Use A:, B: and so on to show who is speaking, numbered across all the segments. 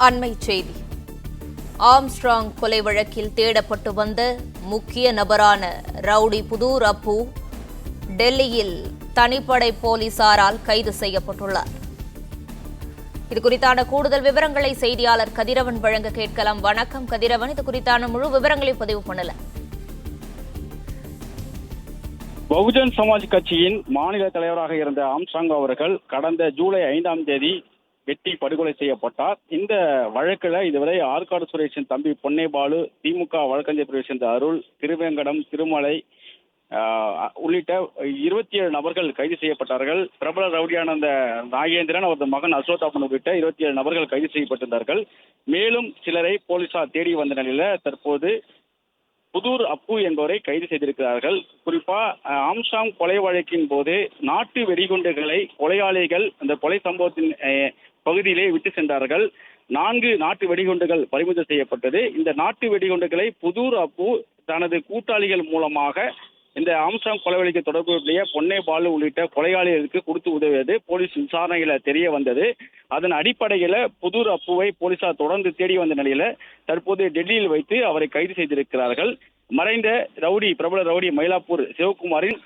A: அண்மை செய்தி. ஆம்ஸ்ட்ராங் கொலை வழக்கில் தேடப்பட்டு வந்த முக்கிய நபரான ரவுடி புதூர் அப்பு டெல்லியில் தனிப்படை போலீசாரால் கைது செய்யப்பட்டுள்ளார். இதுகுறித்தான கூடுதல் விவரங்களை செய்தியாளர் கதிரவன் வழங்க கேட்கலாம். வணக்கம் கதிரவன், இது குறித்தான முழு விவரங்களை பதிவு பண்ணல.
B: பகுஜன் சமாஜ் கட்சியின் மாநில தலைவராக இருந்த ஆம்ஸ்ட்ராங் அவர்கள் கடந்த ஜூலை 5ஆம் தேதி வெட்டி படுகொலை செய்யப்பட்டார். இந்த வழக்கில் இதுவரை ஆற்காடு சுரேஷின் தம்பி பொன்னைபாலு, திமுக வழக்கறிஞர் பிரிவை சேர்ந்த அருள், திருவேங்கடம், திருமலை உள்ளிட்ட 27 நபர்கள் கைது செய்யப்பட்டார்கள். பிரபல ரவுடியான அந்த நாகேந்திரன், அவரது மகன் அசோதாபன் உள்ளிட்ட 27 நபர்கள் கைது செய்யப்பட்டிருந்தார்கள். மேலும் சிலரை போலீசார் தேடி வந்த நிலையில தற்போது புதூர் அப்பு என்பவரை கைது செய்திருக்கிறார்கள். குறிப்பா ஆம்ஸ்ட்ராங் கொலை வழக்கின் போது நாட்டு வெடிகுண்டுகளை கொலையாளிகள் அந்த கொலை சம்பவத்தின் பகுதியிலே விட்டு சென்றார்கள். 4 நாட்டு வெடிகுண்டுகள் பறிமுதல் செய்யப்பட்டது. இந்த நாட்டு வெடிகுண்டுகளை புதூர் அப்பு தனது கூட்டாளிகள் மூலமாக இந்த ஆம்ஸ்ட்ராங் கொலை வழக்கு தொடர்புடைய பொன்னைபாலு உள்ளிட்ட கொலையாளிகளுக்கு கொடுத்து உதவியது போலீஸ் விசாரணையில தெரிய வந்தது. அதன் அடிப்படையில புதூர் அப்புவை போலீசார் தொடர்ந்து தேடி வந்த நிலையில தற்போது டெல்லியில் வைத்து அவரை கைது செய்திருக்கிறார்கள். மறைந்த பிரபல ரவுடி மயிலாப்பூர் சிவகுமாரின்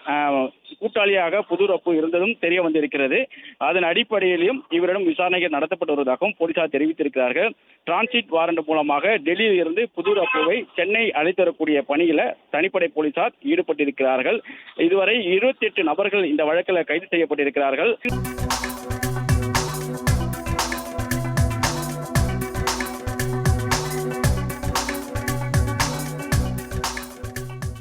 B: கூட்டாளியாக புதூர் அப்பு இருந்ததும் தெரிய வந்திருக்கிறது. அதன் அடிப்படையிலும் இவரிடம் விசாரணைகள் நடத்தப்பட்டு வருவதாகவும் போலீசார் தெரிவித்திருக்கிறார்கள். டிரான்சிட் வாரண்ட் மூலமாக டெல்லியில் இருந்து புதூர் அப்புவை சென்னை அழைத்து வரக்கூடிய பணியில தனிப்படை போலீசார் ஈடுபட்டிருக்கிறார்கள். இதுவரை 28 நபர்கள் இந்த வழக்கில் கைது செய்யப்பட்டிருக்கிறார்கள்.